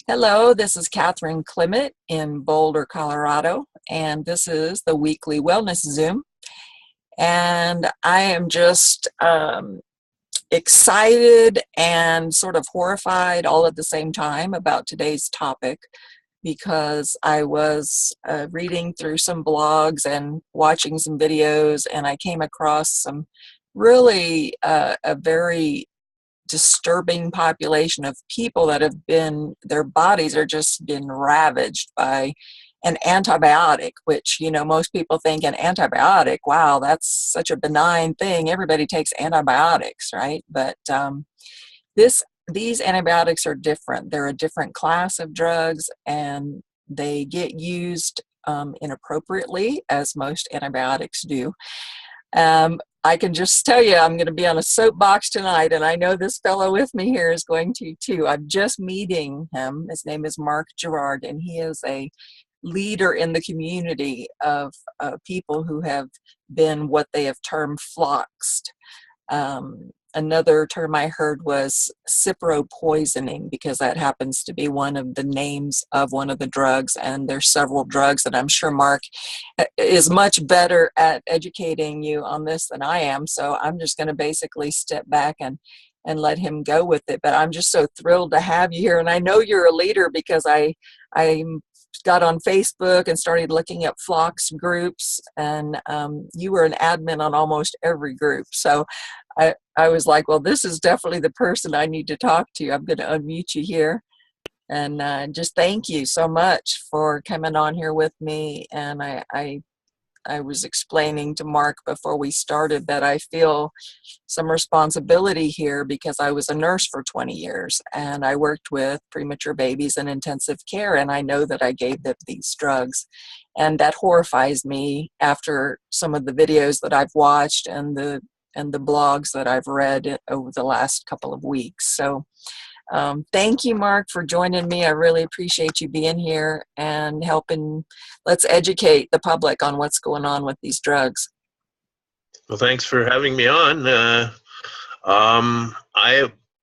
Hello, this is Catherine Clement in Boulder, Colorado, and this is the weekly Wellness Zoom. And I am just excited and sort of horrified all at the same time about today's topic because I was reading through some blogs and watching some videos, and I came across some really a very disturbing population of people that have been, their bodies are just been ravaged by an antibiotic, which, most people think an antibiotic, wow, that's such a benign thing. Everybody takes antibiotics, right? But these antibiotics are different. They're a different class of drugs, and they get used inappropriately, as most antibiotics do. I can just tell you, I'm going to be on a soapbox tonight, and I know this fellow with me here is going to too. I'm just meeting him. His name is Mark Girard, and he is a leader in the community of people who have been what they have termed FLOXED. Another term I heard was Cipro poisoning, because that happens to be one of the names of one of the drugs, and there's several drugs that I'm sure Mark is much better at educating you on this than I am. So I'm just going to basically step back and let him go with it. But I'm just so thrilled to have you here, and I know you're a leader because I got on Facebook and started looking at Flox groups, and you were an admin on almost every group. So I was like, well, this is definitely the person I need to talk to. I'm going to unmute you here. And just thank you so much for coming on here with me. And I was explaining to Mark before we started that I feel some responsibility here because I was a nurse for 20 years and I worked with premature babies in intensive care, and I know that I gave them these drugs. And that horrifies me after some of the videos that I've watched and the blogs that I've read over the last couple of weeks. So thank you, Mark, for joining me. I really appreciate you being here and helping. Let's educate the public on what's going on with these drugs. Well, thanks for having me on.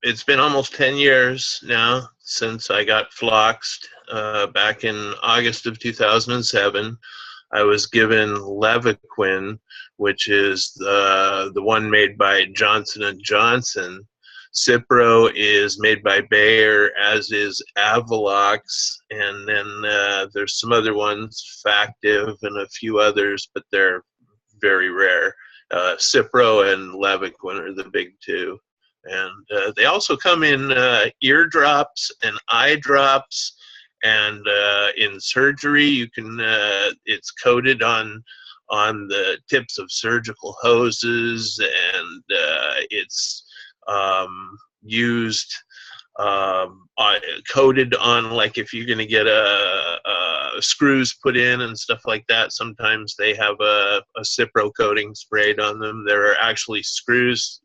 It's been almost 10 years now since I got FLOXED. Back in August of 2007, I was given Levaquin, which is the one made by Johnson & Johnson. Cipro is made by Bayer, as is Avelox, and then there's some other ones, Factive and a few others, but they're very rare. Cipro and Levaquin are the big two. And they also come in eardrops and eye drops, and in surgery you can it's coated on the tips of surgical hoses, and it's used coated on, like if you're going to get screws put in and stuff like that, sometimes they have a Cipro coating sprayed on them. There are actually screws,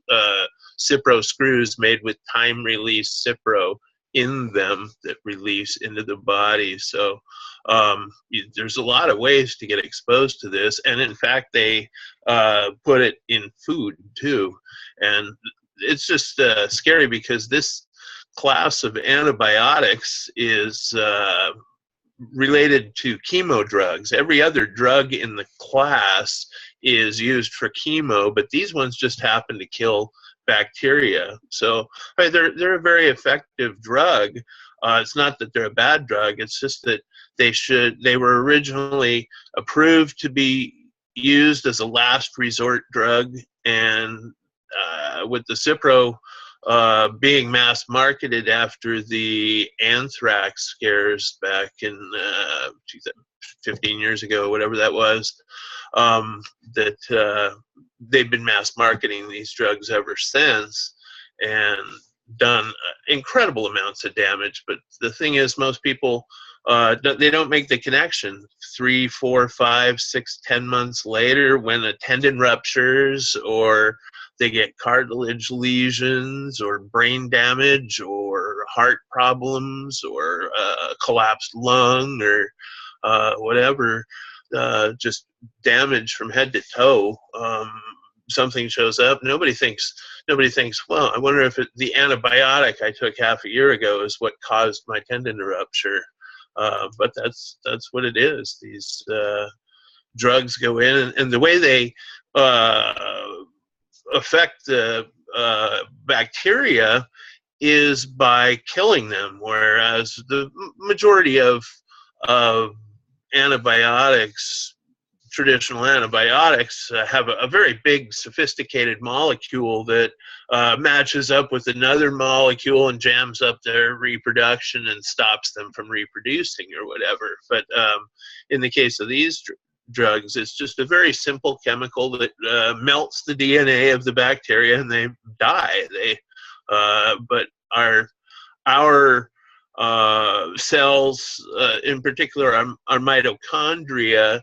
Cipro screws made with time release Cipro in them that release into the body. So there's a lot of ways to get exposed to this, and in fact they put it in food too. And it's just scary because this class of antibiotics is related to chemo drugs. Every other drug in the class is used for chemo, but these ones just happen to kill bacteria. So they're a very effective drug. It's not that they're a bad drug, it's just that they were originally approved to be used as a last resort drug, and with the Cipro being mass marketed after the anthrax scares back in 15 years ago, whatever that was, that they've been mass marketing these drugs ever since and done incredible amounts of damage. But the thing is, most people, they don't make the connection 3, 4, 5, 6, 10 months later when a tendon ruptures, or they get cartilage lesions, or brain damage, or heart problems, or collapsed lung, or whatever, just damage from head to toe. something shows up, nobody thinks, well, I wonder if the antibiotic I took half a year ago is what caused my tendon to rupture. But that's what it is. These drugs go in, and the way they affect the bacteria is by killing them, whereas the majority of antibiotics, traditional antibiotics, have a very big, sophisticated molecule that matches up with another molecule and jams up their reproduction and stops them from reproducing or whatever. But in the case of these drugs, it's just a very simple chemical that melts the DNA of the bacteria and they die. But our cells, in particular our mitochondria,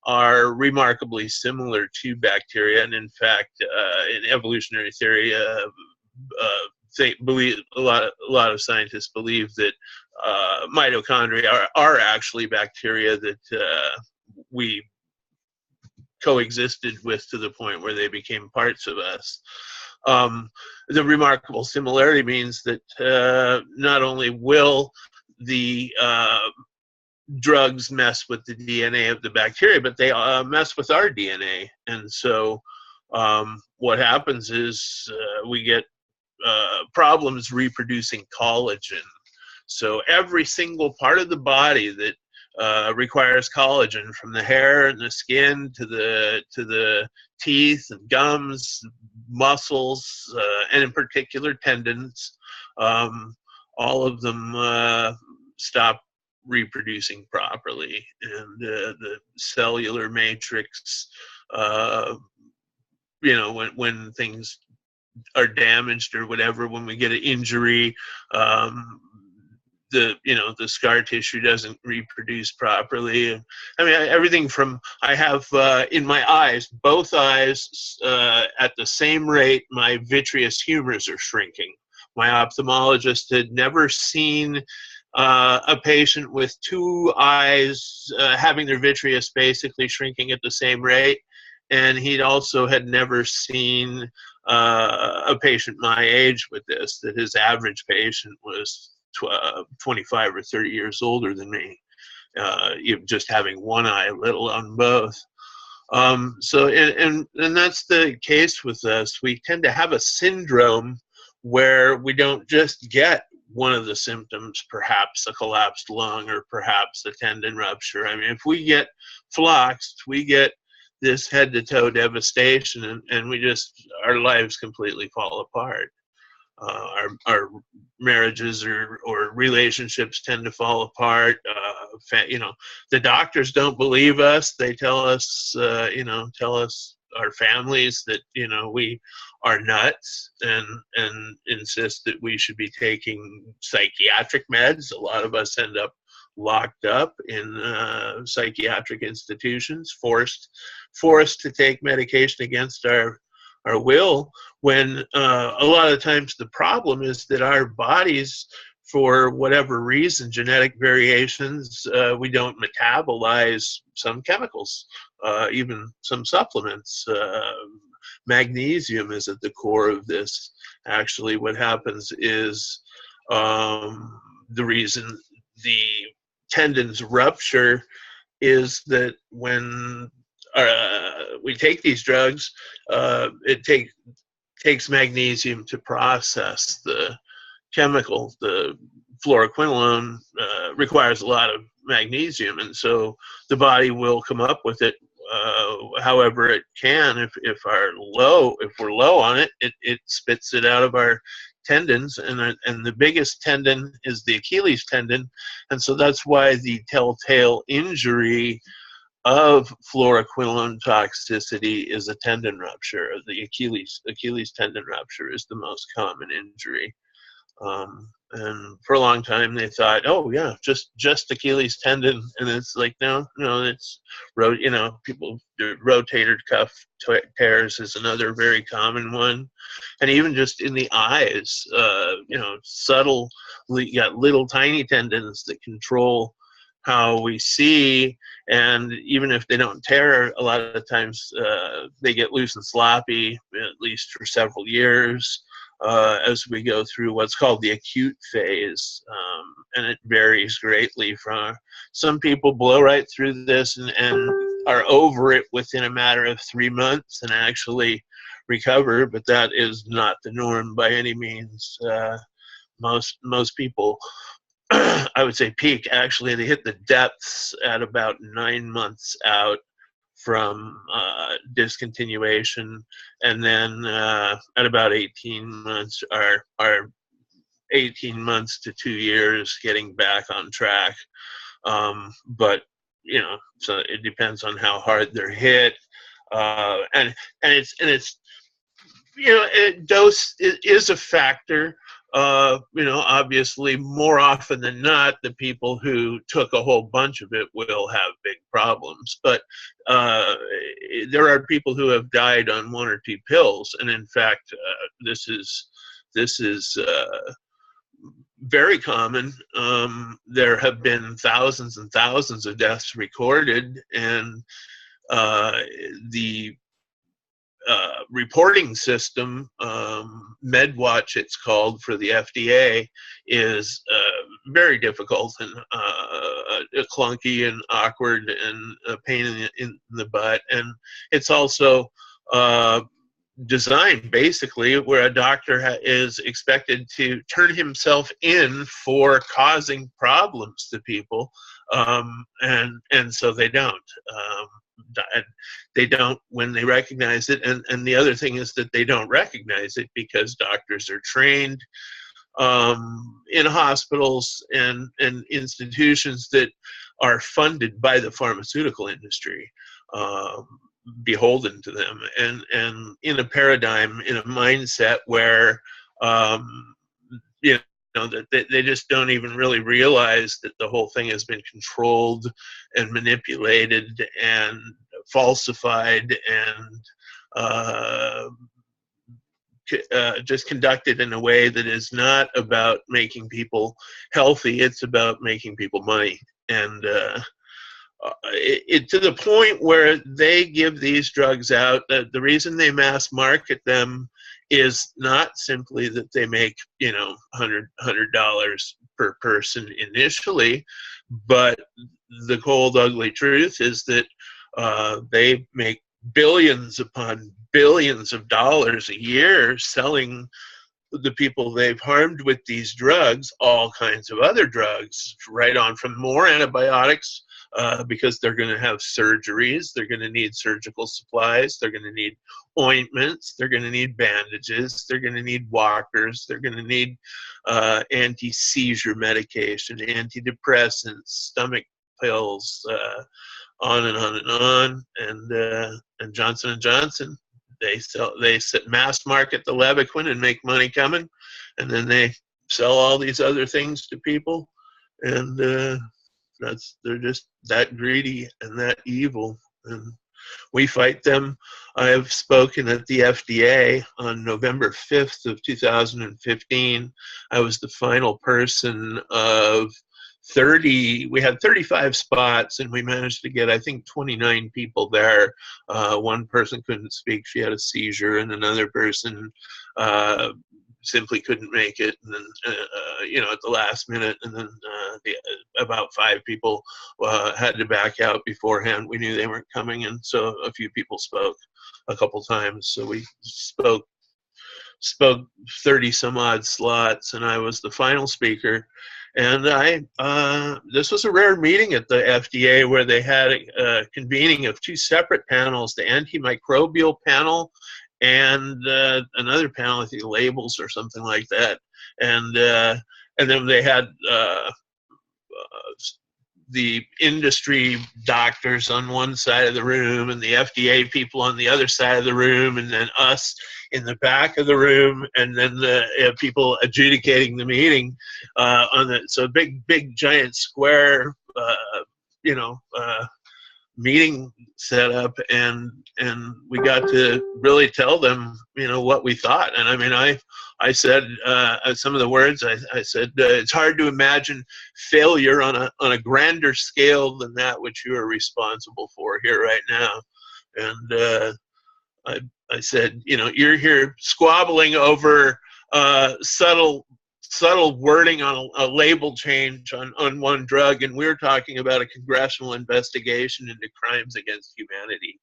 are remarkably similar to bacteria, and in fact, in evolutionary theory, believe a lot of scientists believe that mitochondria are actually bacteria that we coexisted with to the point where they became parts of us. The remarkable similarity means that not only will the drugs mess with the DNA of the bacteria, but they mess with our DNA. And so what happens is we get problems reproducing collagen. So every single part of the body that requires collagen, from the hair and the skin to the teeth and gums, muscles, and in particular tendons, all of them stop reproducing properly, and the cellular matrix, when things are damaged or whatever, when we get an injury, the scar tissue doesn't reproduce properly. I mean, everything from, I have in my eyes, both eyes, at the same rate, my vitreous humors are shrinking. My ophthalmologist had never seen a patient with two eyes having their vitreous basically shrinking at the same rate, and he'd also had never seen a patient my age with this, that his average patient was 25 or 30 years older than me, even just having one eye, let alone both. So that's the case with us. We tend to have a syndrome where we don't just get one of the symptoms, perhaps a collapsed lung or perhaps a tendon rupture. I mean, if we get FLOXED, we get this head-to-toe devastation, and we just, our lives completely fall apart. Our marriages or relationships tend to fall apart. The doctors don't believe us. They tell us, our families that, we are nuts, and insist that we should be taking psychiatric meds. A lot of us end up locked up in psychiatric institutions, forced to take medication against our will, when a lot of times the problem is that our bodies, for whatever reason, genetic variations, we don't metabolize some chemicals, even some supplements. Magnesium is at the core of this. Actually, what happens is the reason the tendons rupture is that when we take these drugs, it takes magnesium to process the chemical. The fluoroquinolone requires a lot of magnesium, and so the body will come up with it however it can. If we're low on it, it spits it out of our tendons, and the biggest tendon is the Achilles tendon, and so that's why the telltale injury of fluoroquinolone toxicity is a tendon rupture. The Achilles tendon rupture is the most common injury. And for a long time they thought, oh yeah, just Achilles tendon, and it's like, no, it's people, rotator cuff tears is another very common one, and even just in the eyes, subtle, you got little tiny tendons that control how we see, and even if they don't tear, a lot of the times they get loose and sloppy, at least for several years, as we go through what's called the acute phase. And it varies greatly. From some people blow right through this and are over it within a matter of 3 months and actually recover, but that is not the norm by any means. Most people, I would say, peak. Actually, they hit the depths at about 9 months out from discontinuation, and then at about 18 months, are 18 months to 2 years getting back on track. But so it depends on how hard they're hit, and it's dose is a factor. Obviously, more often than not, the people who took a whole bunch of it will have big problems. But there are people who have died on 1 or 2 pills, and in fact, this is very common. There have been thousands and thousands of deaths recorded, and the reporting system, MedWatch it's called, for the FDA, is very difficult and clunky and awkward and a pain in the butt. And it's also designed basically where a doctor is expected to turn himself in for causing problems to people, and so they don't. They don't when they recognize it, and the other thing is that they don't recognize it because doctors are trained in hospitals and institutions that are funded by the pharmaceutical industry, beholden to them, and in a paradigm, in a mindset where that they just don't even really realize that the whole thing has been controlled and manipulated and falsified and just conducted in a way that is not about making people healthy. It's about making people money. And it to the point where they give these drugs out. The reason they mass market them is not simply that they make $100 per person initially, but the cold ugly truth is that they make billions upon billions of dollars a year selling the people they've harmed with these drugs all kinds of other drugs, right on from more antibiotics, because they're going to have surgeries, they're going to need surgical supplies, they're going to need ointments, they're going to need bandages, they're going to need walkers, they're going to need anti-seizure medication, antidepressants, stomach pills, on and on and on. And Johnson & Johnson, they mass market the Levaquin and make money coming, and then they sell all these other things to people, and they're just that greedy and that evil, and we fight them. I have spoken at the FDA on November 5th of 2015. I was the final person of 30. We had 35 spots, and we managed to get, I think, 29 people there. One person couldn't speak; she had a seizure, and another person simply couldn't make it. And then, at the last minute, and then about 5 people had to back out beforehand. We knew they weren't coming, and so a few people spoke a couple times. So we spoke 30 some odd slots, and I was the final speaker. And this was a rare meeting at the FDA where they had a convening of 2 separate panels, the antimicrobial panel and another panel, I think labels or something like that. And then they had the industry doctors on one side of the room and the FDA people on the other side of the room, and then us in the back of the room, and then the people adjudicating the meeting so big giant square meeting set up, and we got to really tell them, you know, what we thought. And I mean, I said some of the words. I said it's hard to imagine failure on a grander scale than that which you are responsible for here right now. And I said, you know, you're here squabbling over subtle wording on a label change on one drug, and we're talking about a congressional investigation into crimes against humanity,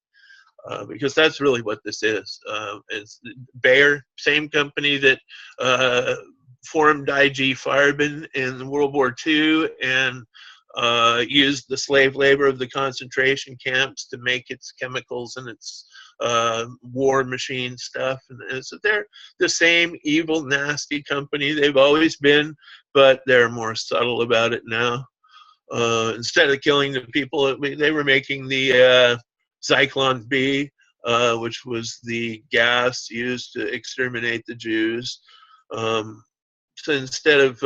because that's really what this is. It's Bayer, same company that formed IG Farben in World War II and used the slave labor of the concentration camps to make its chemicals and its war machine stuff. And so they're the same evil, nasty company they've always been, but they're more subtle about it now. Instead of killing the people, they were making the Zyklon B, which was the gas used to exterminate the Jews. So instead of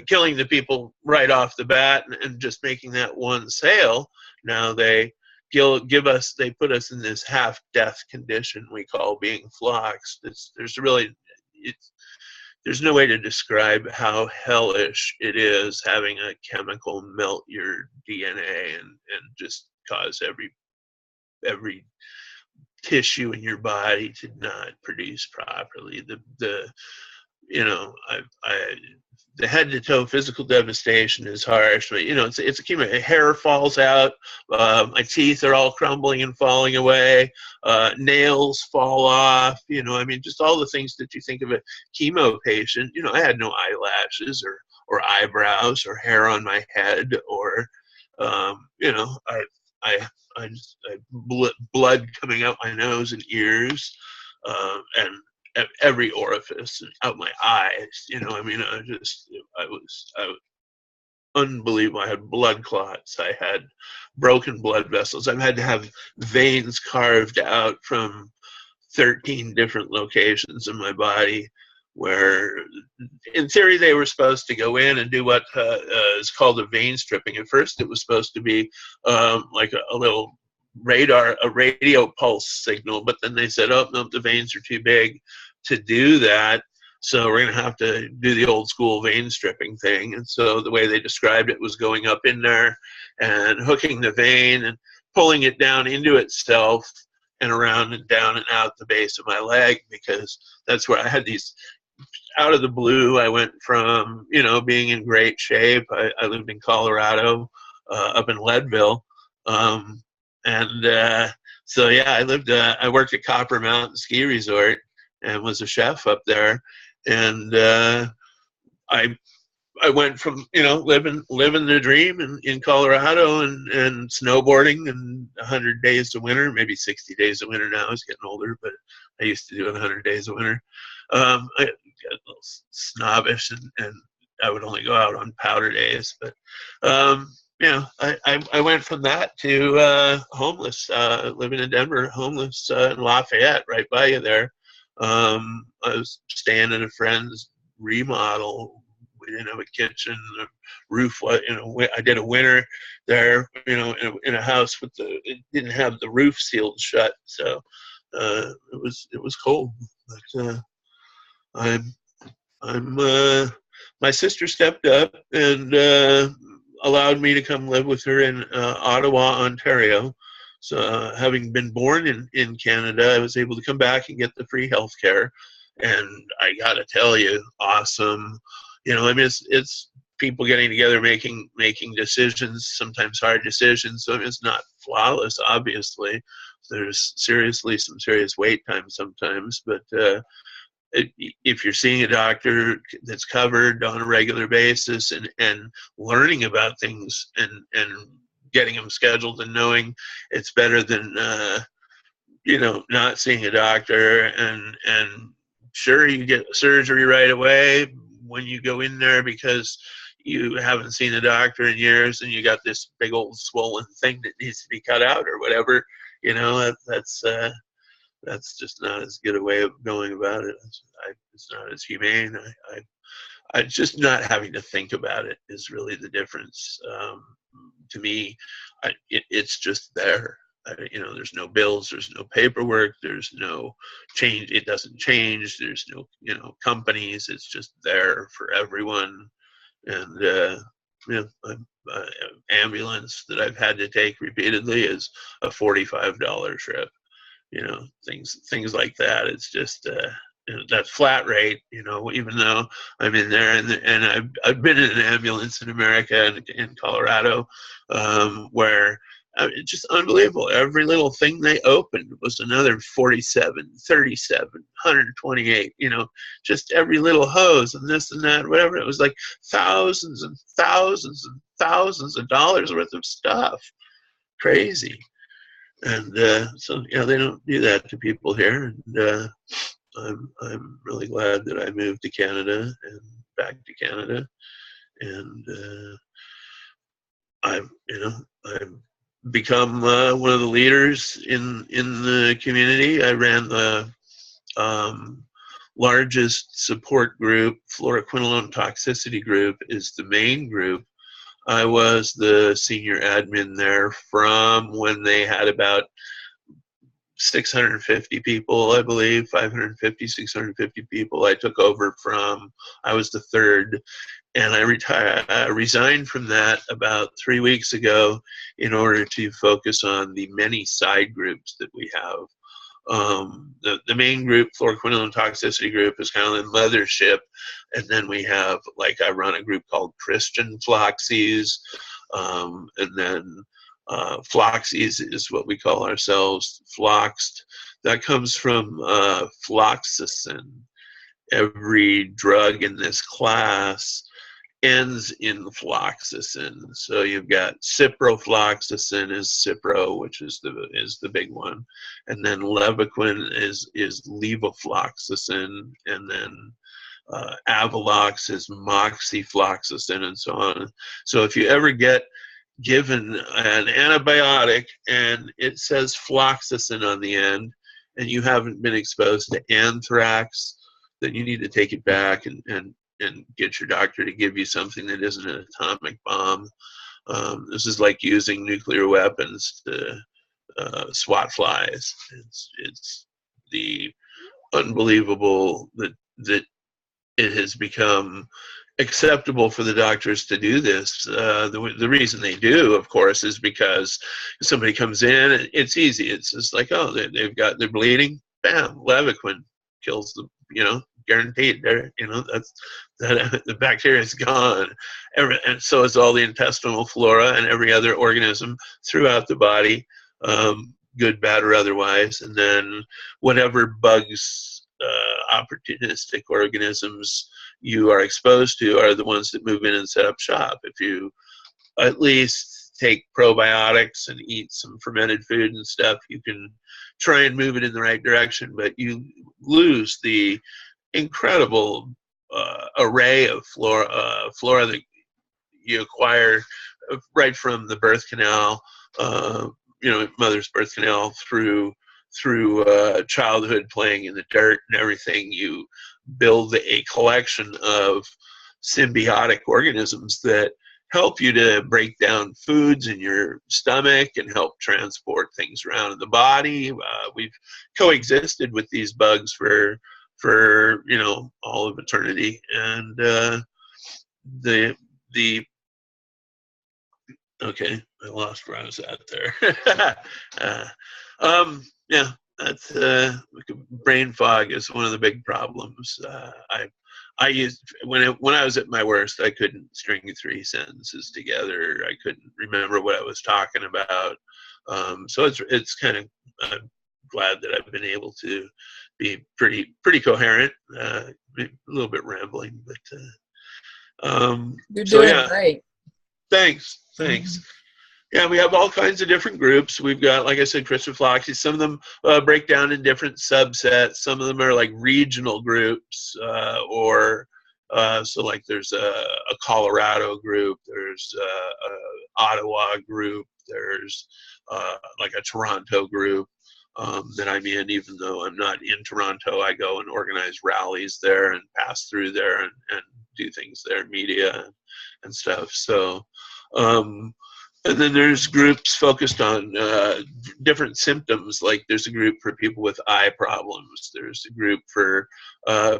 killing the people right off the bat and just making that one sale, now they they put us in this half-death condition we call being floxed. There's no way to describe how hellish it is having a chemical melt your DNA and just cause every tissue in your body to not produce properly. You know, the head-to-toe physical devastation is harsh, but you know, it's a chemo. Hair falls out, my teeth are all crumbling and falling away, nails fall off. You know, I mean, just all the things that you think of a chemo patient. You know, I had no eyelashes or eyebrows or hair on my head, or you know, I blood coming out my nose and ears, and every orifice and out my eyes. You know, I mean, I was unbelievable. I had blood clots. I had broken blood vessels. I've had to have veins carved out from 13 different locations in my body, where in theory they were supposed to go in and do what is called a vein stripping. At first it was supposed to be like a little a radio pulse signal, but then they said, oh no, the veins are too big to do that, so we're going to have to do the old school vein stripping thing. And so the way they described it was going up in there and hooking the vein and pulling it down into itself and around and down and out the base of my leg, because that's where I had these, out of the blue, I went from, you know, being in great shape. I lived in Colorado, up in Leadville, so yeah, I worked at Copper Mountain Ski Resort and was a chef up there. And I went from, you know, living the dream in Colorado and snowboarding and 100 days of winter, maybe 60 days of winter now. I was getting older, but I used to do 100 days of winter. I got a little snobbish and I would only go out on powder days. But you know, I went from that to homeless, living in Denver, homeless in Lafayette, right by you there. I was staying in a friend's remodel. We didn't have a kitchen, the roof, you know, I did a winter there, you know, in a house it didn't have the roof sealed shut. So it was cold. But my sister stepped up and allowed me to come live with her in Ottawa, Ontario. So having been born in Canada, I was able to come back and get the free health care. And I got to tell you, awesome. You know, I mean, it's people getting together, making decisions, sometimes hard decisions. So it's not flawless, obviously. There's some serious wait time sometimes. But if you're seeing a doctor that's covered on a regular basis and learning about things and getting them scheduled and knowing it's better than you know, not seeing a doctor, and sure, you get surgery right away when you go in there because you haven't seen a doctor in years and you got this big old swollen thing that needs to be cut out or whatever. You know, that's just not as good a way of going about it. It's not as humane. I just not having to think about it is really the difference. To me, it's just there. you know, there's no bills, there's no paperwork, there's no change. It doesn't change. There's no, you know, companies. It's just there for everyone. And you know, ambulance that I've had to take repeatedly is a $45 trip. You know, things like that. It's just you know, that flat rate. You know, even though I'm in there, and I've been in an ambulance in America and in Colorado, where it's just unbelievable. Every little thing they opened was another 47, 37, 128, you know, just every little hose and this and that, whatever. It was like thousands and thousands and thousands of dollars worth of stuff. Crazy. And so, yeah, they don't do that to people here. And I'm really glad that I moved to Canada and back to Canada. And I've become one of the leaders in the community. I ran the largest support group. Fluoroquinolone toxicity group is the main group. I was the senior admin there from when they had about 650 people, I believe, 550, 650 people. I took over from, I was the third, and I resigned from that about 3 weeks ago in order to focus on the many side groups that we have. The main group, fluoroquinolone toxicity group, is kind of the mothership, and then we have, like, I run a group called Christian FLOXED, and then FLOXED is what we call ourselves, FLOXED. That comes from fluoxetine. Every drug in this class ends in fluoxetine. So you've got ciprofloxacin is Cipro, which is the big one, and then Levaquin is levofloxacin, and then Avelox is moxifloxacin, and so on. So if you ever get given an antibiotic and it says fluoxacin on the end, and you haven't been exposed to anthrax, then you need to take it back and get your doctor to give you something that isn't an atomic bomb. This is like using nuclear weapons to swat flies. It's the unbelievable that it has become acceptable for the doctors to do this. The reason they do, of course, is because if somebody comes in, it's easy. It's just like, oh, they're bleeding, bam, Levaquin kills them, you know, guaranteed. There, you know, the bacteria is gone, and so is all the intestinal flora and every other organism throughout the body, good, bad, or otherwise. And then whatever bugs, opportunistic organisms you are exposed to are the ones that move in and set up shop. If you at least take probiotics and eat some fermented food and stuff, you can try and move it in the right direction, but you lose the incredible array of flora that you acquire right from the birth canal, you know, mother's birth canal, through childhood, playing in the dirt and everything. You build a collection of symbiotic organisms that help you to break down foods in your stomach and help transport things around in the body. We've coexisted with these bugs for you know, all of eternity, and okay, I lost where I was at there. Yeah, that's brain fog is one of the big problems. I used, when I was at my worst, I couldn't string 3 sentences together. I couldn't remember what I was talking about. So it's kind of, I'm glad that I've been able to be pretty coherent. A little bit rambling, but You're so doing yeah. great. Thanks. Yeah, we have all kinds of different groups. We've got, like I said, Christian FLOXED. Some of them break down in different subsets. Some of them are like regional groups, or so like there's a Colorado group, there's a Ottawa group, there's like a Toronto group that I'm in. Even though I'm not in Toronto, I go and organize rallies there and pass through there and do things there, media and stuff. So And then there's groups focused on different symptoms. Like there's a group for people with eye problems. There's a group for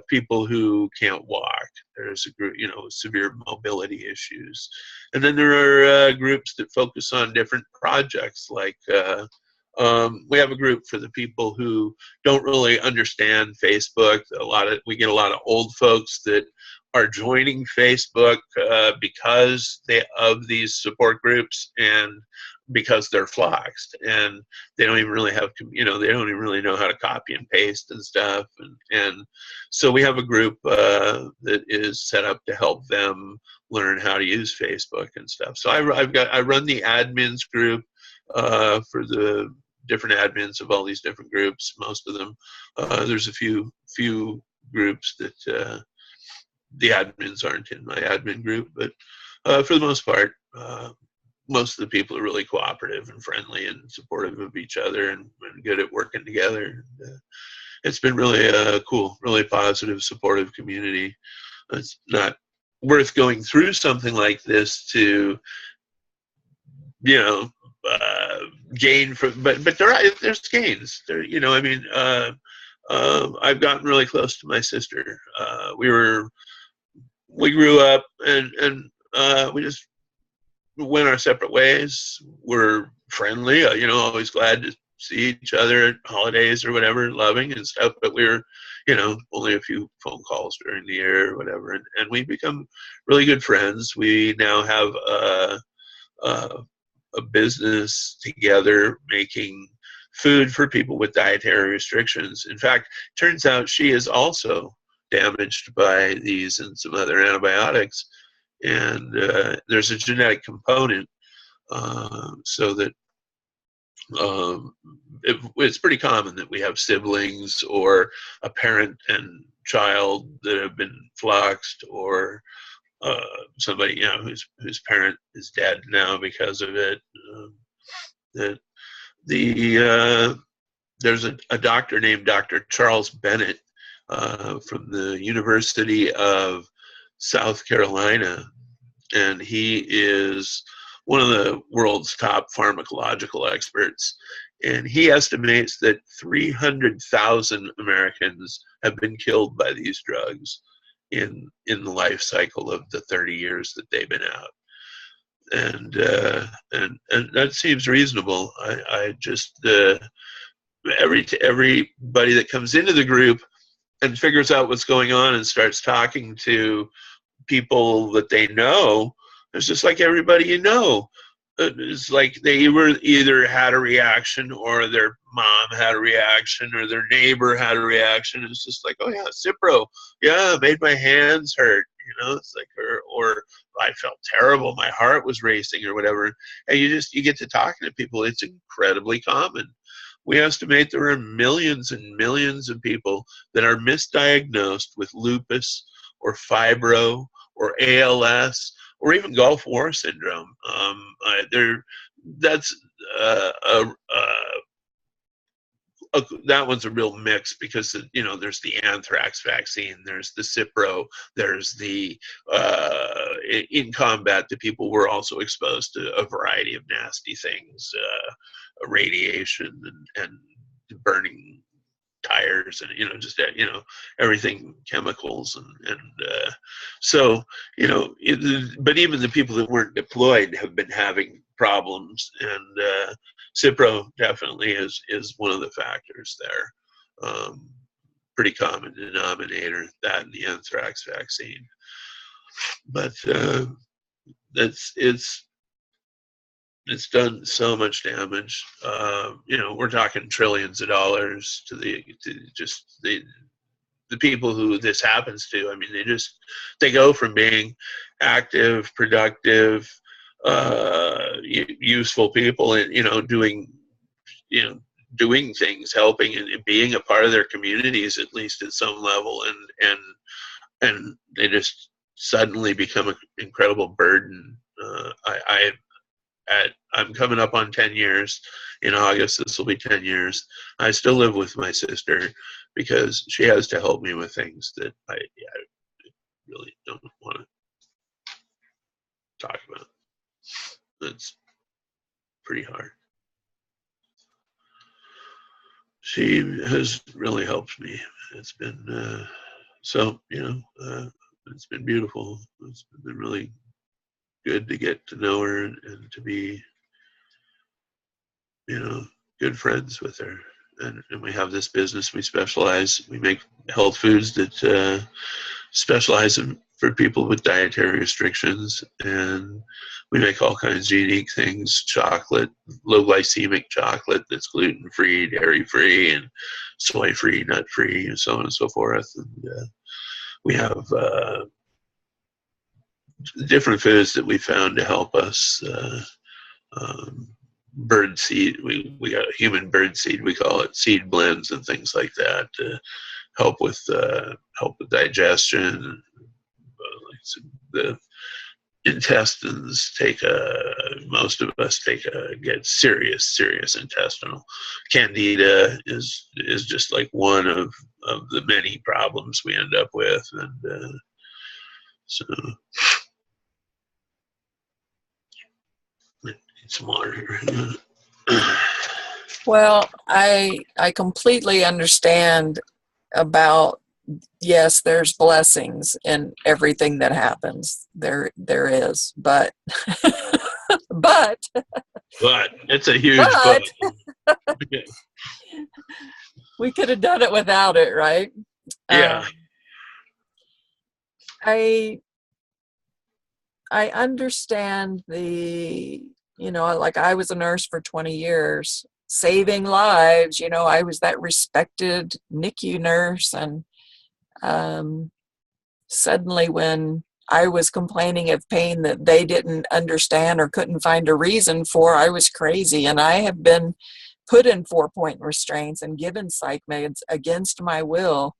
people who can't walk. There's a group, you know, severe mobility issues. And then there are groups that focus on different projects. Like we have a group for the people who don't really understand Facebook. We get a lot of old folks that are joining Facebook because of these support groups and because they're FLOXED, and they don't even really have, you know, they don't even really know how to copy and paste and stuff. And so we have a group that is set up to help them learn how to use Facebook and stuff. So I run the admins group for the different admins of all these different groups. Most of them, there's a few groups that the admins aren't in my admin group, but for the most part, most of the people are really cooperative and friendly and supportive of each other and good at working together. It's been really cool, really positive, supportive community. It's not worth going through something like this to, you know, gain from, but there's gains. There, you know, I mean, I've gotten really close to my sister. We grew up and we just went our separate ways. We're friendly, you know, always glad to see each other at holidays or whatever, loving and stuff. But we were, you know, only a few phone calls during the year or whatever. And we become really good friends. We now have a business together making food for people with dietary restrictions. In fact, turns out she is also damaged by these and some other antibiotics, and there's a genetic component, so that it's pretty common that we have siblings or a parent and child that have been FLOXED, or somebody, you know, whose parent is dead now because of it. That there's a doctor named Dr. Charles Bennett from the University of South Carolina, and he is one of the world's top pharmacological experts. And he estimates that 300,000 Americans have been killed by these drugs in the life cycle of the 30 years that they've been out. And that seems reasonable. I just everybody that comes into the group and figures out what's going on and starts talking to people that they know, it's just like everybody you know. It's like they either had a reaction, or their mom had a reaction, or their neighbor had a reaction. It's just like, oh yeah, Cipro, yeah, it made my hands hurt. You know, it's like, or I felt terrible, my heart was racing, or whatever. And you get to talking to people. It's incredibly common. We estimate there are millions and millions of people that are misdiagnosed with lupus or fibro or ALS or even Gulf War syndrome. That's that one's a real mix, because, you know, there's the anthrax vaccine, there's the Cipro, there's the in combat, the people were also exposed to a variety of nasty things, radiation and burning tires, and, you know, just, you know, everything, chemicals, and so, you know, but even the people that weren't deployed have been having problems, and Cipro definitely is one of the factors there. Pretty common denominator, that and the anthrax vaccine. But it's done so much damage. You know, we're talking trillions of dollars to just the people who this happens to. I mean, they go from being active, productive, useful people, and, you know, doing things, helping and being a part of their communities, at least at some level, and they just suddenly become an incredible burden. I'm coming up on 10 years. In August, this will be 10 years. I still live with my sister because she has to help me with things that I really don't want to talk about. pretty hard. She has really helped me. It's been it's been beautiful. It's been really good to get to know her and to be, good friends with her. And we have this business. We make health foods that specialize for people with dietary restrictions. And we make all kinds of unique things, chocolate, low glycemic chocolate that's gluten-free, dairy-free, and soy-free, nut-free, and so on and so forth. And we have different foods that we found to help us. Bird seed, we got a human bird seed, we call it, seed blends and things like that to help with digestion. The intestines most of us get serious intestinal. Candida is just like one of the many problems we end up with, and so some water here. Well, I completely understand about, yes, there's blessings in everything that happens. There is, but but it's a huge but. We could have done it without it, right? Yeah. I understand like I was a nurse for 20 years, saving lives. I was that respected NICU nurse, and suddenly when I was complaining of pain that they didn't understand or couldn't find a reason for, I was crazy. And I have been put in 4-point restraints and given psych meds against my will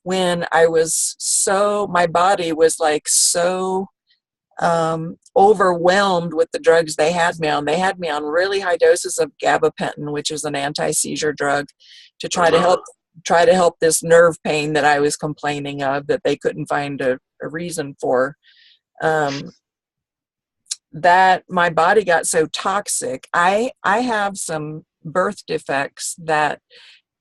when my body was like so overwhelmed with the drugs they had me on. They had me on really high doses of gabapentin, which is an anti-seizure drug, to try to help this nerve pain that I was complaining of that they couldn't find a reason for. That my body got so toxic. I have some birth defects that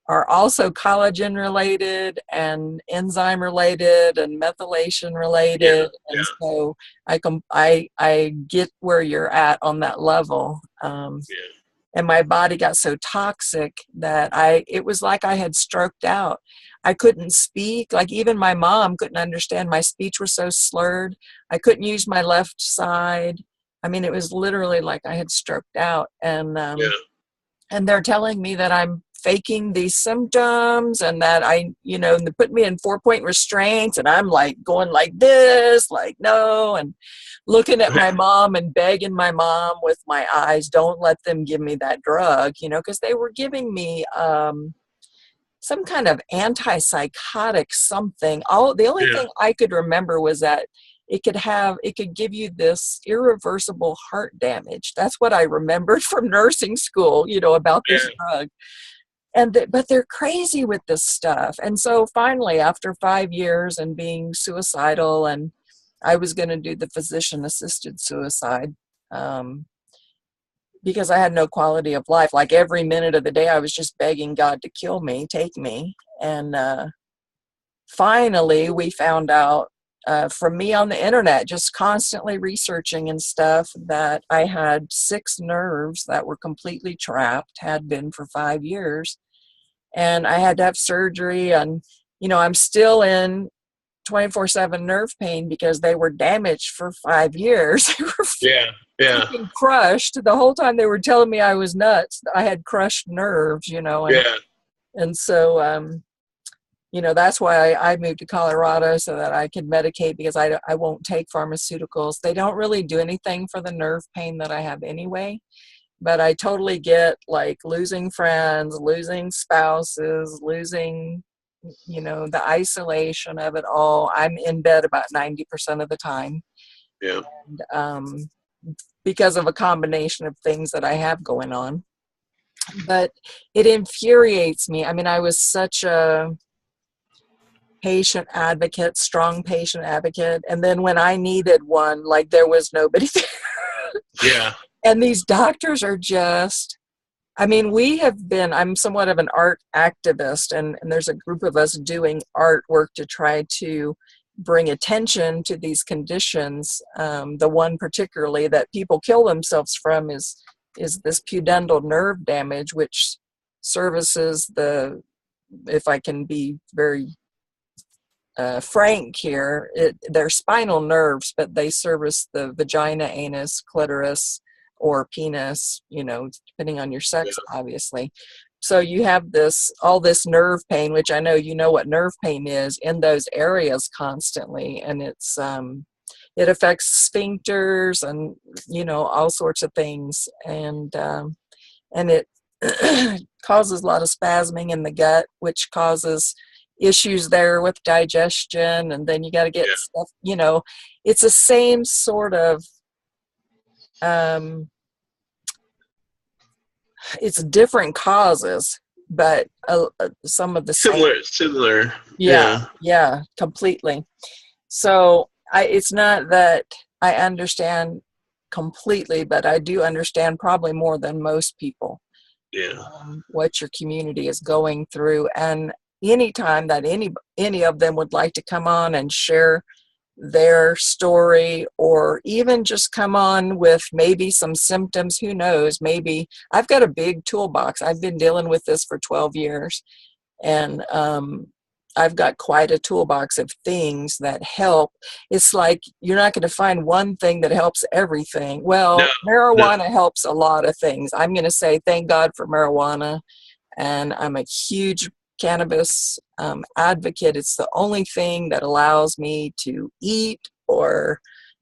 are also collagen related and enzyme related and methylation related. Yeah. And so I get where you're at on that level. And my body got so toxic that it was like I had stroked out. I couldn't speak. Like even my mom couldn't understand. My speech was so slurred. I couldn't use my left side. I mean, it was literally like I had stroked out. And they're telling me that I'm faking these symptoms and that they put me in 4-point restraints, and I'm like going like this, like no, and looking at my mom and begging my mom with my eyes, don't let them give me that drug, because they were giving me some kind of antipsychotic something. The only thing I could remember was that it could give you this irreversible heart damage. That's what I remembered from nursing school, about this drug. But they're crazy with this stuff. And so finally, after 5 years and being suicidal, and I was going to do the physician-assisted suicide because I had no quality of life. Like every minute of the day, I was just begging God to kill me, take me. And finally, we found out from me on the internet, just constantly researching and stuff, that I had 6 nerves that were completely trapped, had been for 5 years. And I had to have surgery, and, I'm still in 24/7 nerve pain because they were damaged for 5 years. They were freaking crushed. The whole time they were telling me I was nuts. I had crushed nerves, and so, that's why I moved to Colorado, so that I could medicate, because I won't take pharmaceuticals. They don't really do anything for the nerve pain that I have anyway. But I totally get like losing friends, losing spouses, losing, the isolation of it all. I'm in bed about 90% of the time. Yeah. And, because of a combination of things that I have going on. But it infuriates me. I mean, I was such a patient advocate, strong patient advocate. And then when I needed one, like there was nobody there. Yeah. And these doctors are just, I mean, I'm somewhat of an art activist, and there's a group of us doing artwork to try to bring attention to these conditions. The one particularly that people kill themselves from is this pudendal nerve damage, which services if I can be very frank here, they're spinal nerves, but they service the vagina, anus, clitoris, or penis, depending on your sex, obviously. So you have all this nerve pain, which I know you know what nerve pain is, in those areas constantly, and it affects sphincters and all sorts of things, and it causes a lot of spasming in the gut, which causes issues there with digestion, and then you got to get stuff, it's the same sort of it's different causes, but some of the similar. Yeah, completely. So it's not that I understand completely, but I do understand probably more than most people what your community is going through. And anytime that any of them would like to come on and share their story, or even just come on with maybe some symptoms, who knows, maybe I've got a big toolbox. I've been dealing with this for 12 years, and I've got quite a toolbox of things that help. It's like you're not going to find one thing that helps everything. Well, marijuana helps a lot of things. I'm going to say thank God for marijuana, and I'm a huge cannabis advocate. It's the only thing that allows me to eat, or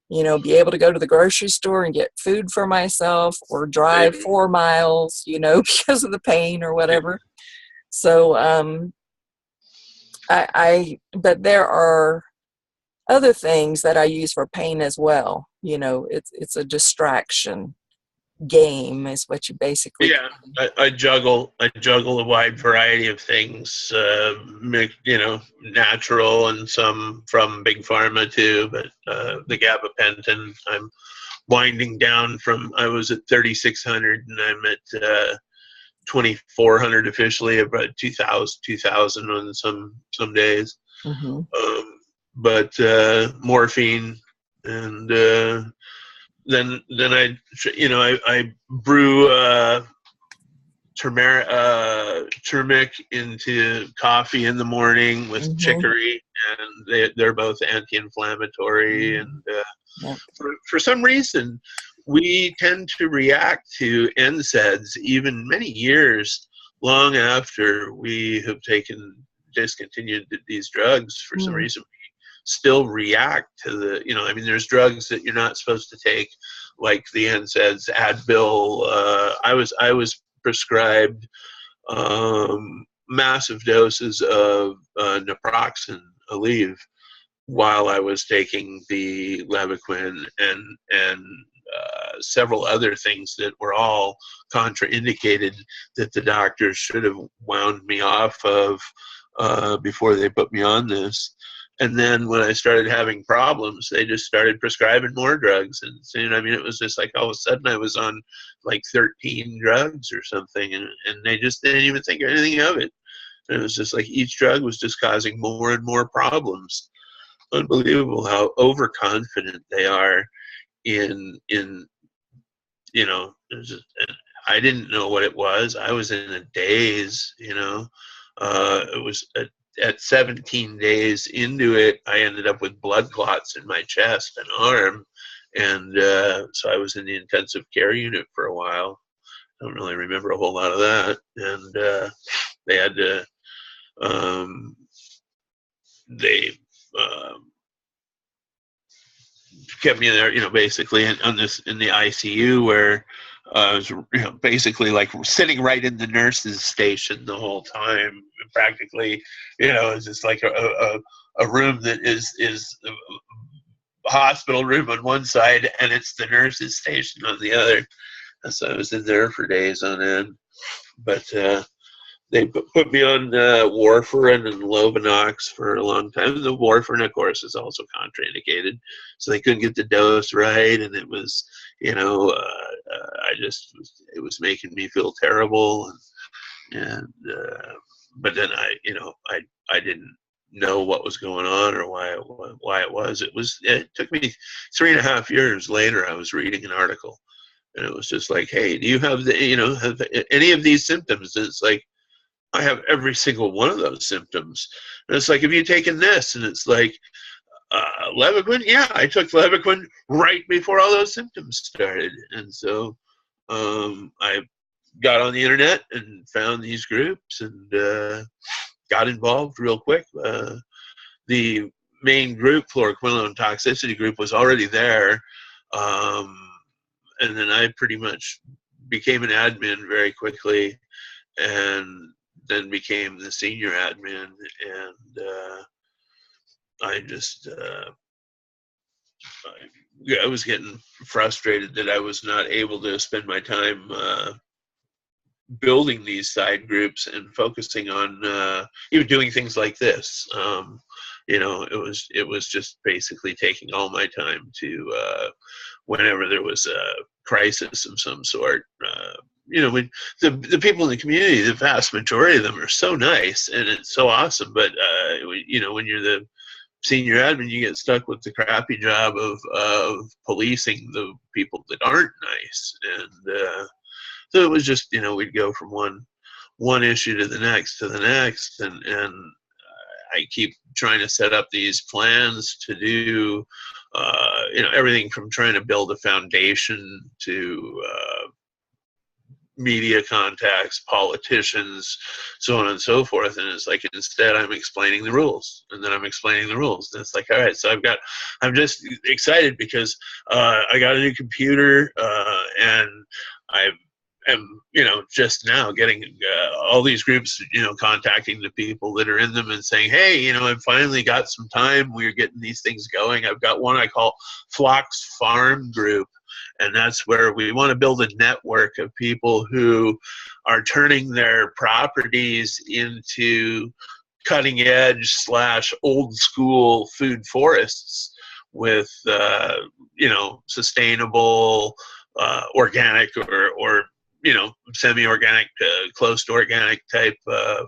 be able to go to the grocery store and get food for myself, or drive 4 miles, because of the pain or whatever. So but there are other things that I use for pain as well. It's a distraction game, is what you basically. I juggle a wide variety of things, natural and some from big pharma too, but the gabapentin I'm winding down from. I was at 3,600 and I'm at 2,400 officially, about 2,000 on some days. But morphine, and then I brew turmeric into coffee in the morning with chicory, and they're both anti-inflammatory. And for some reason, we tend to react to NSAIDs even many years long after we have discontinued these drugs. For some reason, we still react to there's drugs that you're not supposed to take, like the NSAIDs, Advil. I was prescribed massive doses of naproxen, Aleve, while I was taking the Levaquin and several other things that were all contraindicated, that the doctors should have wound me off of before they put me on this. And then when I started having problems, they just started prescribing more drugs. And soon, it was just like all of a sudden I was on like 13 drugs or something, and they just didn't even think anything of it. And it was just like each drug was just causing more and more problems. Unbelievable how overconfident they are in I didn't know what it was. I was in a daze. It was at 17 days into it, I ended up with blood clots in my chest and arm, and so I was in the intensive care unit for a while. I don't really remember a whole lot of that, and they had to kept me there, basically in the ICU, where I was, basically like sitting right in the nurse's station the whole time. Practically, it's just like a room that is a hospital room on one side, and it's the nurse's station on the other. And so I was in there for days on end. But they put me on warfarin and Lovenox for a long time. The warfarin, of course, is also contraindicated, so they couldn't get the dose right, and it was, it was making me feel terrible, and but then I didn't know what was going on or why it was. It took me 3.5 years later. I was reading an article, and it was just like, hey, do you have have any of these symptoms? And it's like, I have every single one of those symptoms. And it's like, have you taken this? And it's like, Levaquin? Yeah, I took Levaquin right before all those symptoms started. And so I got on the internet and found these groups and got involved real quick. The main group, fluoroquinolone toxicity group, was already there. And then I pretty much became an admin very quickly, and then became the senior admin. And I just, I was getting frustrated that I was not able to spend my time building these side groups and focusing on even doing things like this. It was just basically taking all my time to whenever there was a crisis of some sort. When the people in the community, the vast majority of them are so nice and it's so awesome, but when you're the senior admin, you get stuck with the crappy job of policing the people that aren't nice. And so it was just, we'd go from one issue to the next and I keep trying to set up these plans to do everything from trying to build a foundation to media contacts, politicians, so on and so forth. And it's like, instead I'm explaining the rules, and then I'm explaining the rules. And it's like, all right, so I'm just excited because I got a new computer and I am, just now getting all these groups, contacting the people that are in them and saying, hey, I've finally got some time. We're getting these things going. I've got one I call FLOXED Farm Group. And that's where we want to build a network of people who are turning their properties into cutting edge / old school food forests with, sustainable, organic or semi-organic, close to organic type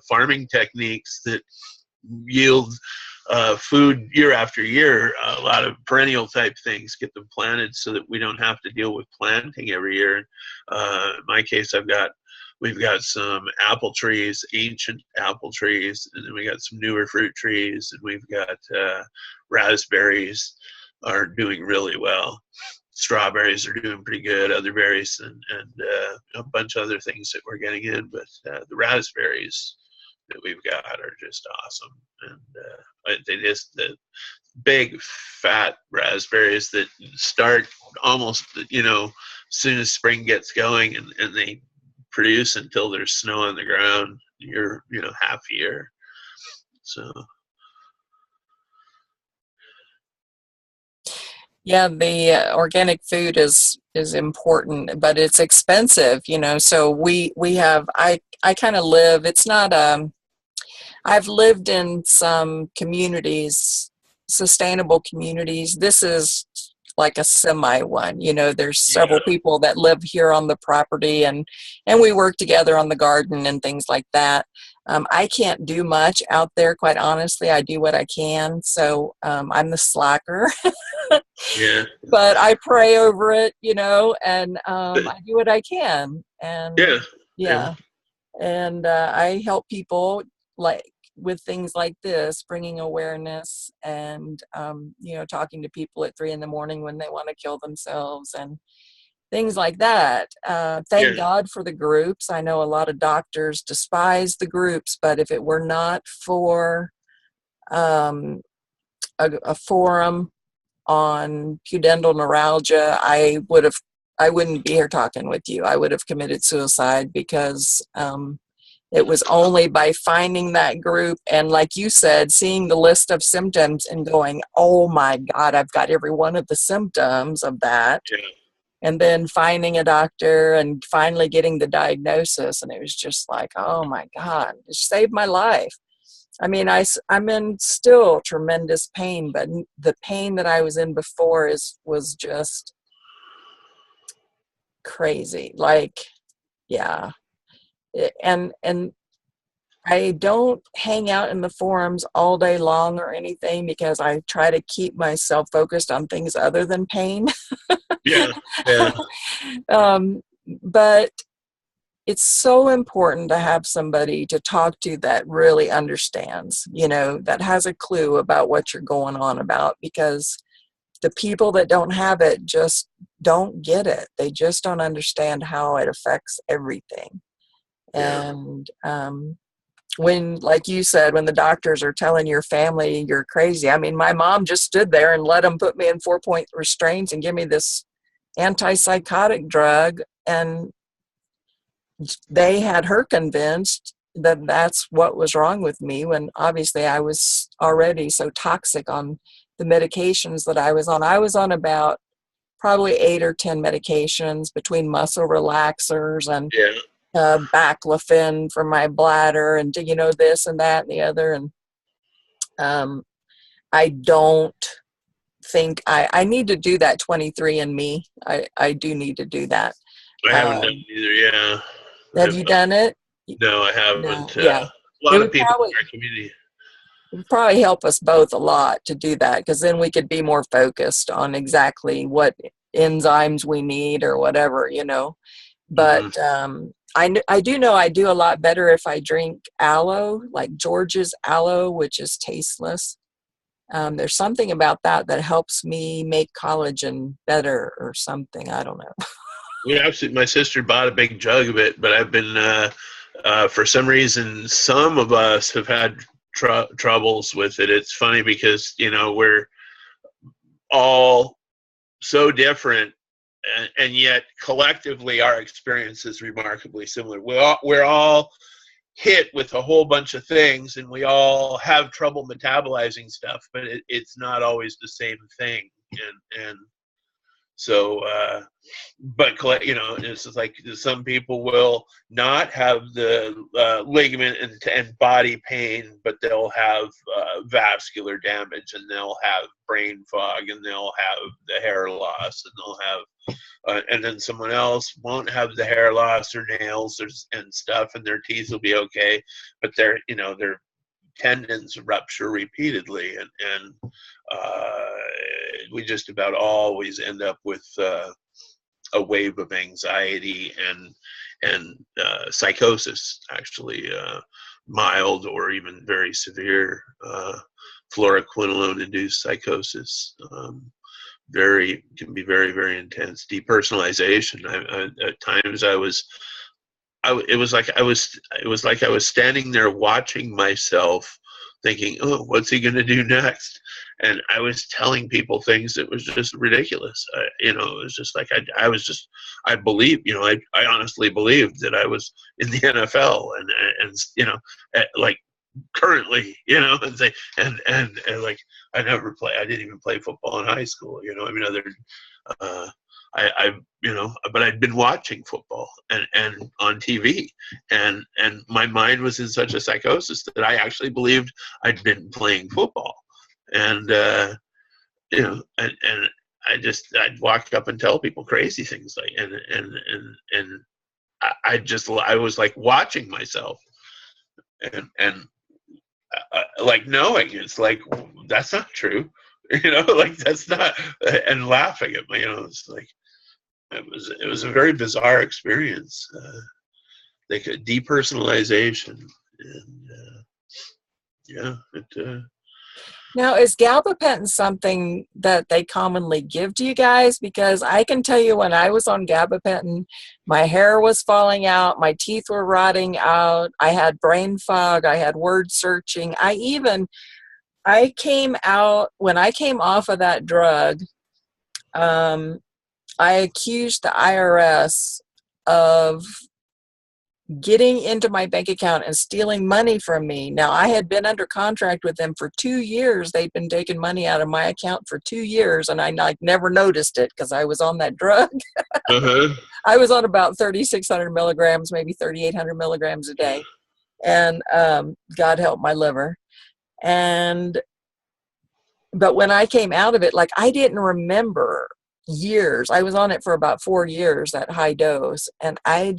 farming techniques that yield food year after year, a lot of perennial type things, get them planted so that we don't have to deal with planting every year. In my case, we've got some apple trees, ancient apple trees, and then we got some newer fruit trees, and we've got raspberries are doing really well. Strawberries are doing pretty good, other berries, and a bunch of other things that we're getting in, but the raspberries that we've got are just awesome. And they just, the big fat raspberries that start almost, as soon as spring gets going, and they produce until there's snow on the ground, half a year. So. Yeah, the organic food is important, but it's expensive, so we have, I kind of live, it's not, I've lived in some communities, sustainable communities. This is like a semi one, there's several people that live here on the property, and we work together on the garden and things like that. I can't do much out there, quite honestly. I do what I can, so I'm the slacker. Yeah. But I pray over it, and I do what I can. And yeah. And I help people with things like this, bringing awareness and, talking to people at 3 a.m. when they want to kill themselves and things like that. Thank God for the groups. I know a lot of doctors despise the groups, but if it were not for a forum on pudendal neuralgia, I wouldn't be here talking with you. I would have committed suicide because it was only by finding that group and, like you said, seeing the list of symptoms and going, oh my God, I've got every one of the symptoms of that. Yeah. And then finding a doctor and finally getting the diagnosis. And it was just like, oh my God, it saved my life. I mean, I'm in still tremendous pain, but the pain that I was in before was just crazy. Like, yeah. And I don't hang out in the forums all day long or anything because I try to keep myself focused on things other than pain. Yeah, yeah, um, but it's so important to have somebody to talk to that really understands, that has a clue about what you're going on about, because the people that don't have it just don't get it. They just don't understand how it affects everything. yeah. And when, like you said, when the doctors are telling your family you're crazy, I mean, my mom just stood there and let them put me in 4-point restraints and give me this antipsychotic drug, and they had her convinced that that's what was wrong with me, when obviously I was already so toxic on the medications that I was on. I was on about probably 8 or 10 medications between muscle relaxers and Yeah. baclofen for my bladder and, this and that and the other. And I don't think I need to do that 23andMe. I do need to do that. I haven't done Um, it either. Yeah, have I've you not. done it? No, I No. haven't. Yeah. A It lot of would people probably in our community. help us both a lot to do that, because then we could be more focused on exactly what enzymes we need or whatever. But Hmm. I do know I do a lot better if I drink aloe, like George's aloe, which is tasteless. There's something about that helps me make collagen better or something. I don't know. We actually, my sister bought a big jug of it, but I've been, for some reason, some of us have had troubles with it. It's funny because we're all so different, and yet collectively our experience is remarkably similar. We're all hit with a whole bunch of things, and we all have trouble metabolizing stuff, but it's not always the same thing. And so, but it's just like some people will not have the ligament and body pain, but they'll have vascular damage, and they'll have brain fog, and they'll have the hair loss, and they'll have and then someone else won't have the hair loss or nails and stuff, and their teeth will be okay, but their tendons rupture repeatedly, and we just about always end up with a wave of anxiety and psychosis, actually, mild or even very severe fluoroquinolone induced psychosis. Can be very, very intense. Depersonalization. At times it was like I was standing there watching myself, thinking, "Oh, what's he going to do next?" And I was telling people things that was just ridiculous. It was just like I believed, I honestly believed that I was in the NFL, and like currently, and say, and like I didn't even play football in high school. I mean, uh, but I'd been watching football and on TV, and my mind was in such a psychosis that I actually believed I'd been playing football, and and I'd walk up and tell people crazy things, like, and I was like watching myself, and like knowing it's like that's not true, like that's not, and laughing at me, it's like it was a very bizarre experience, like a depersonalization, and yeah, Now, is gabapentin something that they commonly give to you guys? Because I can tell you, when I was on gabapentin, my hair was falling out, my teeth were rotting out, I had brain fog, I had word searching. I came out, when I came off of that drug, I accused the IRS of getting into my bank account and stealing money from me. Now, I had been under contract with them for 2 years. They'd been taking money out of my account for 2 years, and I never noticed it because I was on that drug. uh-huh. I was on about 3,600 milligrams, maybe 3,800 milligrams a day. And God help my liver. But when I came out of it, like, I didn't remember years. I was on it for about 4 years at high dose, and I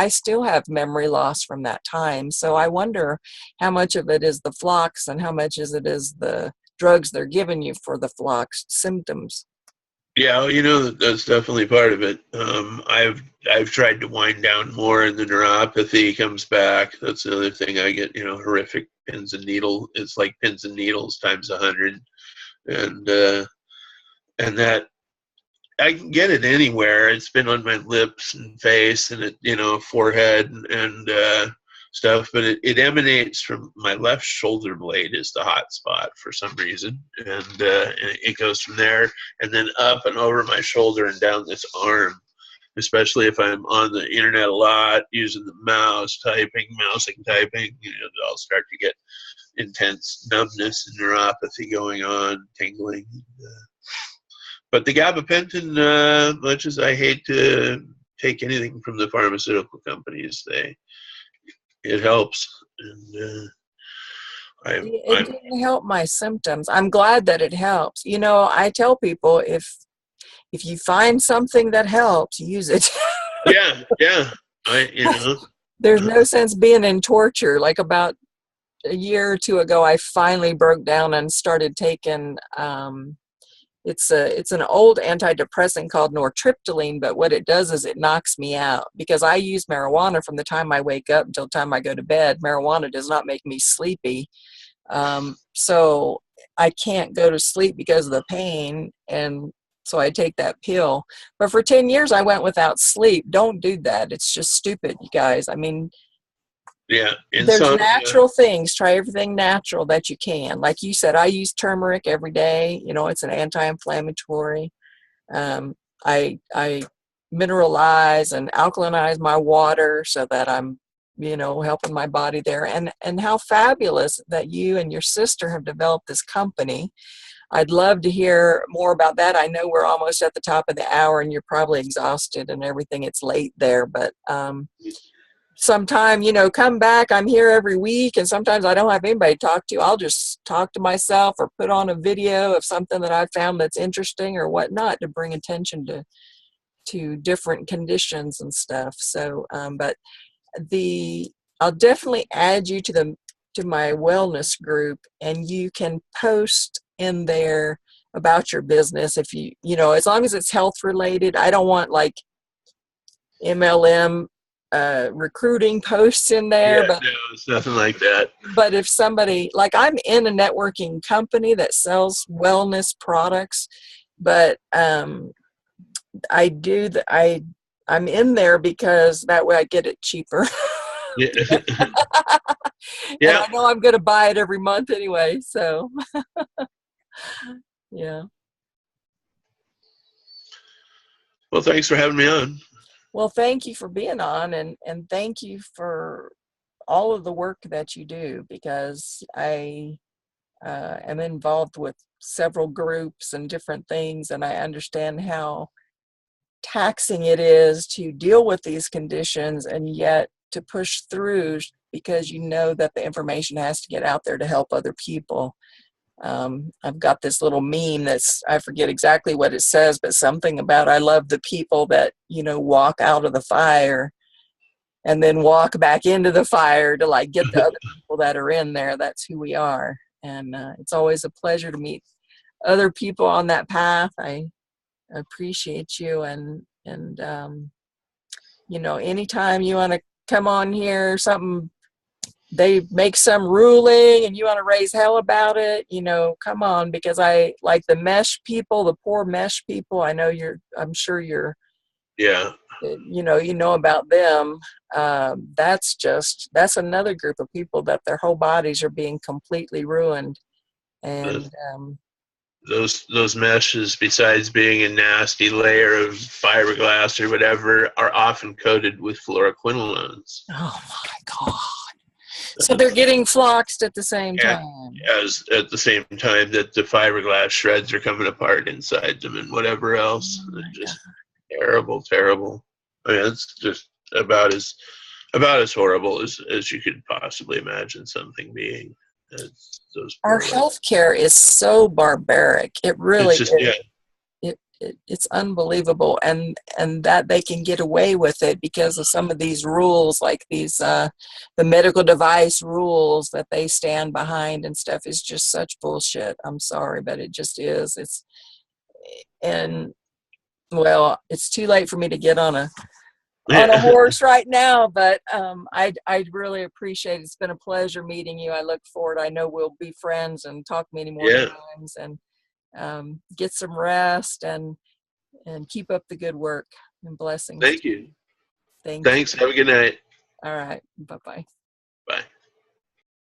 still have memory loss from that time. So I wonder how much of it is the flux and how much is the drugs they're giving you for the flux symptoms. Yeah, well, that's definitely part of it. I've tried to wind down more, and the neuropathy comes back. That's the other thing I get. Horrific pins and needle. It's like pins and needles times 100, and that I can get it anywhere. It's been on my lips and face, and forehead and stuff. But it emanates from my left shoulder blade is the hot spot for some reason, and it goes from there and then up and over my shoulder and down this arm. Especially if I'm on the internet a lot, using the mousing, typing, I'll start to get intense numbness and neuropathy going on, tingling. But the gabapentin, much as I hate to take anything from the pharmaceutical companies, it helps. And It didn't help my symptoms. I'm glad that it helps. I tell people if you find something that helps, use it. yeah. There's no sense being in torture. Like about a year or two ago, I finally broke down and started taking it's an old antidepressant called nortriptyline, but what it does is it knocks me out, because I use marijuana from the time I wake up until the time I go to bed. Marijuana does not make me sleepy. So I can't go to sleep because of the pain, and so I take that pill. But for 10 years I went without sleep. Don't do that. It's just stupid, you guys. I mean, yeah, there's natural things. Try everything natural that you can. Like you said, I use turmeric every day. It's an anti-inflammatory. I mineralize and alkalinize my water so that I'm, helping my body there. And how fabulous that you and your sister have developed this company. I'd love to hear more about that. I know we're almost at the top of the hour and you're probably exhausted and everything. It's late there, but sometime, come back. I'm here every week, and sometimes I don't have anybody to talk to. I'll just talk to myself or put on a video of something that I found that's interesting or whatnot to bring attention to different conditions and stuff. So, but I'll definitely add you to my wellness group, and you can post in there about your business if as long as it's health related. I don't want like MLM recruiting posts in there. Yeah, but no, it's nothing like that. But if somebody, like, I'm in a networking company that sells wellness products, but I'm in there because that way I get it cheaper. Yeah. And I know I'm going to buy it every month anyway, so yeah. Well, thanks for having me on. Well, thank you for being on, and thank you for all of the work that you do, because I am involved with several groups and different things, and I understand how taxing it is to deal with these conditions and yet to push through, because that the information has to get out there to help other people. I've got this little meme I forget exactly what it says, but something about, I love the people that, walk out of the fire and then walk back into the fire to like get the other people that are in there. That's who we are. And it's always a pleasure to meet other people on that path. I appreciate you. And anytime you want to come on here, they make some ruling and you want to raise hell about it, come on, because I like the mesh people, the poor mesh people. I'm sure you're, yeah, about them. That's another group of people that their whole bodies are being completely ruined. And those meshes, besides being a nasty layer of fiberglass or whatever, are often coated with fluoroquinolones. Oh my God. So they're getting FLOXED at the same time. As at the same time that the fiberglass shreds are coming apart inside them and whatever else. Just terrible, terrible. I mean, it's just about as horrible as you could possibly imagine something being. Our healthcare is so barbaric. It really is. Yeah. it's unbelievable, and that they can get away with it because of some of these rules, like these the medical device rules that they stand behind and stuff is just such bullshit. I'm sorry, but it just is. It's and well, it's too late for me to get on a horse right now, but I really appreciate it. It's been a pleasure meeting you. I look forward. I know we'll be friends and talk many more Yeah. times, and get some rest and keep up the good work, and blessings. Thank you. Thank you. Thanks. Have a good night. All right. Bye-bye.